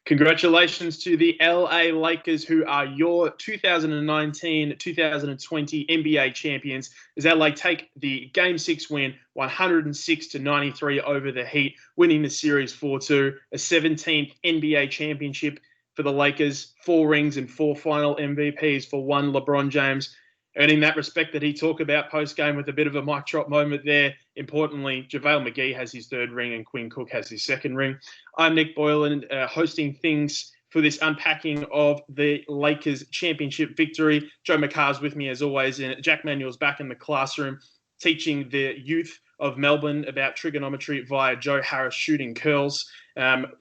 Congratulations to the LA Lakers, who are your 2019-2020 NBA champions, as LA take the Game 6 win, 106-93 over the Heat, winning the series 4-2, a 17th NBA championship for the Lakers, 4 rings and 4 final MVPs for one LeBron James, earning that respect that he talked about post-game with a bit of a mic drop moment there. Importantly, JaVale McGee has his 3rd ring and Quinn Cook has his 2nd ring. I'm Nick Boylan, hosting things for this unpacking of the Lakers championship victory. Joe McCarr's with me as always, and Jack Manuel's back in the classroom teaching the youth of Melbourne about trigonometry via Joe Harris shooting curls,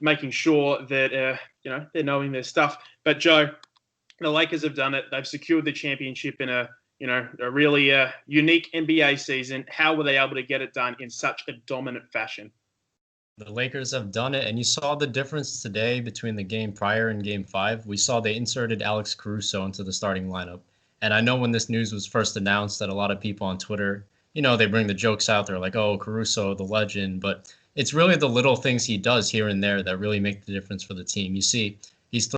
making sure that they're knowing their stuff. But Joe, the Lakers have done it. They've secured the championship in a really unique NBA season. How were they able to get it done in such a dominant fashion? The Lakers have done it, and you saw the difference today between the game prior and game 5. We saw they inserted Alex Caruso into the starting lineup. And I know when this news was first announced that a lot of people on Twitter, they bring the jokes out there like, oh, Caruso, the legend. But it's really the little things he does here and there that really make the difference for the team. You see, he's the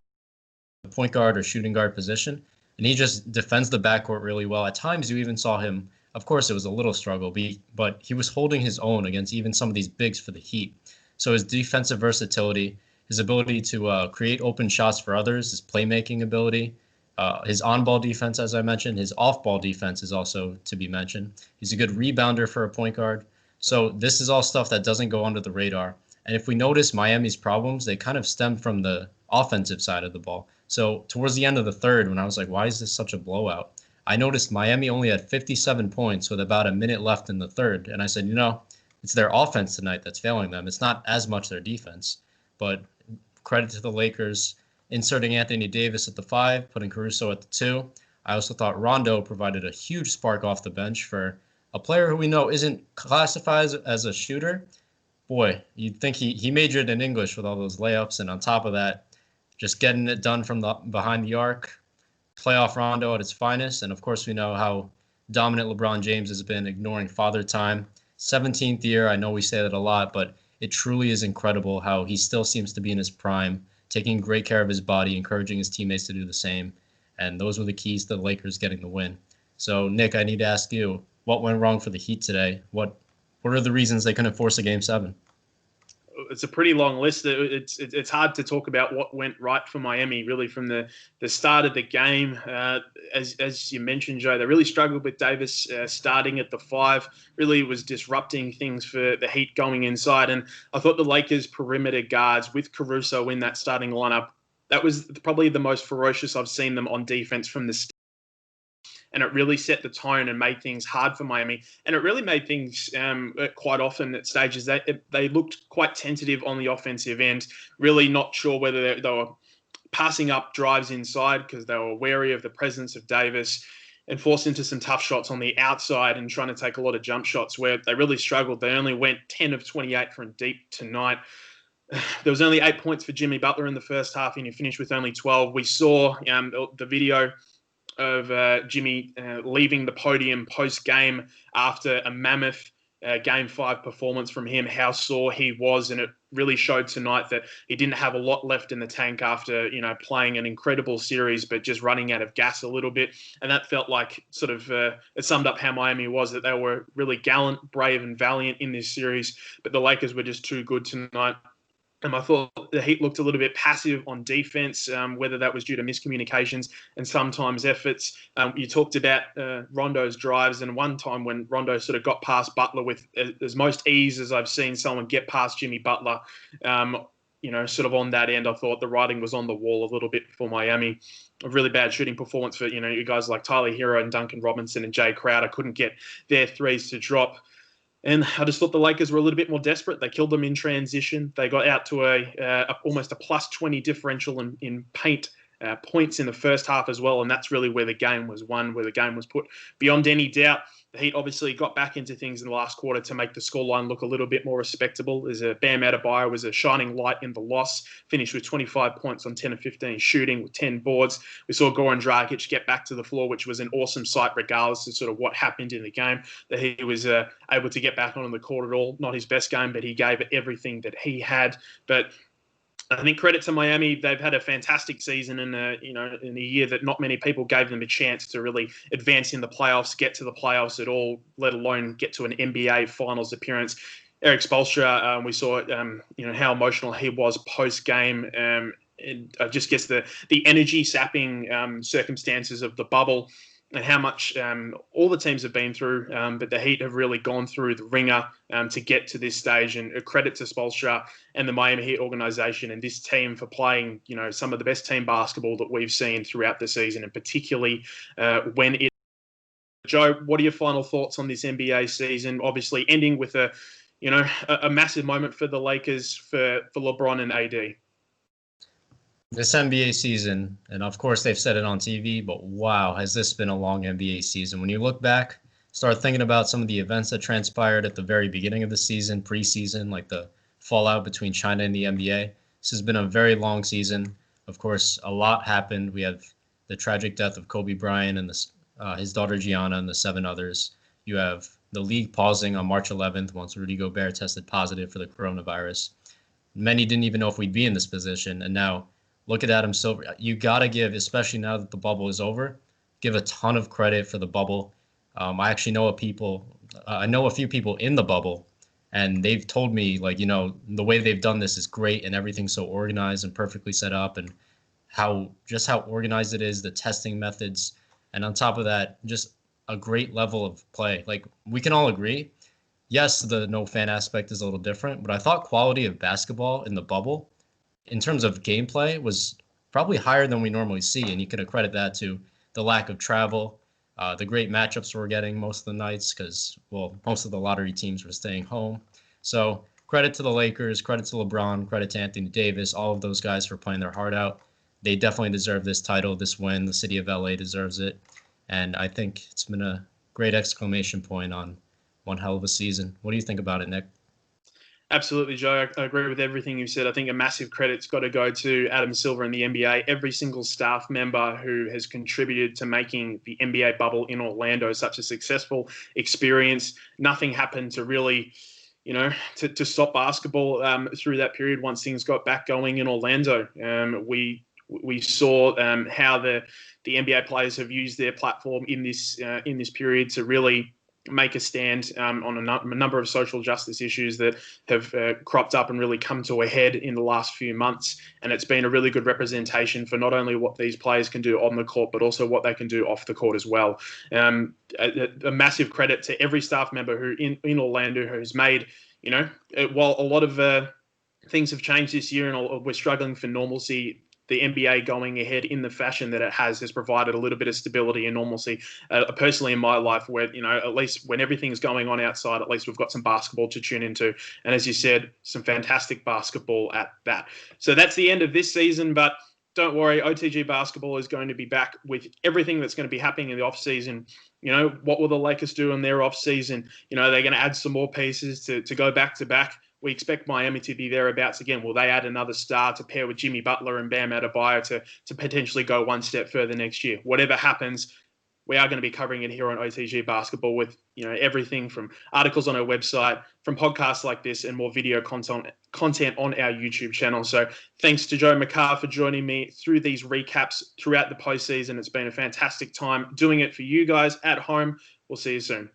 point guard or shooting guard position, and he just defends the backcourt really well. At times, you even saw him. Of course, it was a little struggle, but he was holding his own against even some of these bigs for the Heat. So his defensive versatility, his ability to create open shots for others, his playmaking ability, his on-ball defense, as I mentioned, his off-ball defense is also to be mentioned. He's a good rebounder for a point guard. So this is all stuff that doesn't go under the radar. And if we notice Miami's problems, they kind of stem from the offensive side of the ball. So towards the end of the third, when I was like, why is this such a blowout? I noticed Miami only had 57 points with about a minute left in the third. And I said, it's their offense tonight that's failing them. It's not as much their defense. But credit to the Lakers inserting Anthony Davis at the 5, putting Caruso at the 2. I also thought Rondo provided a huge spark off the bench for a player who we know isn't classified as a shooter. Boy, you'd think he majored in English with all those layups. And on top of that, just getting it done from behind the arc. Playoff Rondo at its finest. And of course, we know how dominant LeBron James has been, ignoring father time. 17th year, I know we say that a lot, but it truly is incredible how he still seems to be in his prime, taking great care of his body, encouraging his teammates to do the same. And those were the keys to the Lakers getting the win. So, Nick, I need to ask you, what went wrong for the Heat today? What are the reasons they couldn't force a Game 7? It's a pretty long list. It's hard to talk about what went right for Miami, really, from the start of the game. As you mentioned, Joe, they really struggled with Davis starting at the 5. Really was disrupting things for the Heat going inside. And I thought the Lakers' perimeter guards with Caruso in that starting lineup, that was probably the most ferocious I've seen them on defense from the start. And it really set the tone and made things hard for Miami. And it really made things quite often at stages that they looked quite tentative on the offensive end, really not sure whether they were passing up drives inside because they were wary of the presence of Davis, and forced into some tough shots on the outside and trying to take a lot of jump shots where they really struggled. They only went 10 of 28 from deep tonight. There was only 8 points for Jimmy Butler in the first half, and he finished with only 12. We saw the video of Jimmy leaving the podium post-game after a mammoth Game 5 performance from him, how sore he was, and it really showed tonight that he didn't have a lot left in the tank after playing an incredible series, but just running out of gas a little bit. And that felt like it summed up how Miami was, that they were really gallant, brave, and valiant in this series, but the Lakers were just too good tonight. I thought the Heat looked a little bit passive on defense, whether that was due to miscommunications and sometimes efforts. You talked about Rondo's drives, and one time when Rondo sort of got past Butler with as most ease as I've seen someone get past Jimmy Butler, sort of on that end, I thought the writing was on the wall a little bit for Miami. A really bad shooting performance for, you guys like Tyler Hero and Duncan Robinson and Jay Crowder couldn't get their threes to drop. And I just thought the Lakers were a little bit more desperate. They killed them in transition. They got out to almost a plus 20 differential in paint points in the first half as well. And that's really where the game was won, where the game was put beyond any doubt. The Heat obviously got back into things in the last quarter to make the scoreline look a little bit more respectable. As Bam Adebayo was a shining light in the loss, finished with 25 points on 10 of 15 shooting with 10 boards. We saw Goran Dragic get back to the floor, which was an awesome sight regardless of sort of what happened in the game, that he was able to get back on the court at all. Not his best game, but he gave it everything that he had. But I think credit to Miami. They've had a fantastic season in in a year that not many people gave them a chance to really advance in the playoffs, get to the playoffs at all, let alone get to an NBA Finals appearance. Eric Spoelstra, we saw how emotional he was post game. I just guess the energy sapping circumstances of the bubble and how much all the teams have been through, but the Heat have really gone through the ringer to get to this stage. And a credit to Spoelstra and the Miami Heat organization and this team for playing, some of the best team basketball that we've seen throughout the season, and particularly when it. Joe, what are your final thoughts on this NBA season? Obviously, ending with a massive moment for the Lakers for LeBron and AD. This NBA season, and of course they've said it on TV, but wow, has this been a long NBA season. When you look back, start thinking about some of the events that transpired at the very beginning of the season, preseason, like the fallout between China and the NBA. This has been a very long season. Of course, a lot happened. We have the tragic death of Kobe Bryant and his daughter Gianna and the 7 others. You have the league pausing on March 11th once Rudy Gobert tested positive for the coronavirus. Many didn't even know if we'd be in this position, and now look at Adam Silver. You got to give, especially now that the bubble is over, give a ton of credit for the bubble. I actually know I know a few people in the bubble, and they've told me, the way they've done this is great and everything's so organized and perfectly set up, and how organized it is, the testing methods. And on top of that, just a great level of play. Like, we can all agree, yes, the no fan aspect is a little different, but I thought quality of basketball in the bubble in terms of gameplay was probably higher than we normally see. And you could accredit that to the lack of travel, the great matchups we're getting most of the nights because, most of the lottery teams were staying home. So credit to the Lakers, credit to LeBron, credit to Anthony Davis, all of those guys for playing their heart out. They definitely deserve this title, this win. The city of LA deserves it. And I think it's been a great exclamation point on one hell of a season. What do you think about it, Nick? Absolutely, Joe. I agree with everything you said. I think a massive credit's got to go to Adam Silver and the NBA. Every single staff member who has contributed to making the NBA bubble in Orlando such a successful experience. Nothing happened to really, to stop basketball through that period once things got back going in Orlando. We saw how the NBA players have used their platform in this period to really make a stand on a number of social justice issues that have cropped up and really come to a head in the last few months. And it's been a really good representation for not only what these players can do on the court, but also what they can do off the court as well. A massive credit to every staff member who in Orlando who's made, while a lot of things have changed this year and we're struggling for normalcy, the NBA going ahead in the fashion that it has provided a little bit of stability and normalcy. Personally, in my life, where at least when everything's going on outside, at least we've got some basketball to tune into, and as you said, some fantastic basketball at that. So that's the end of this season, but don't worry, OTG basketball is going to be back with everything that's going to be happening in the off season. What will the Lakers do in their off season? They're going to add some more pieces to go back to back. We expect Miami to be thereabouts again. Will they add another star to pair with Jimmy Butler and Bam Adebayo to potentially go one step further next year? Whatever happens, we are going to be covering it here on OTG Basketball with everything from articles on our website, from podcasts like this, and more video content on our YouTube channel. So thanks to Joe McCarr for joining me through these recaps throughout the postseason. It's been a fantastic time doing it for you guys at home. We'll see you soon.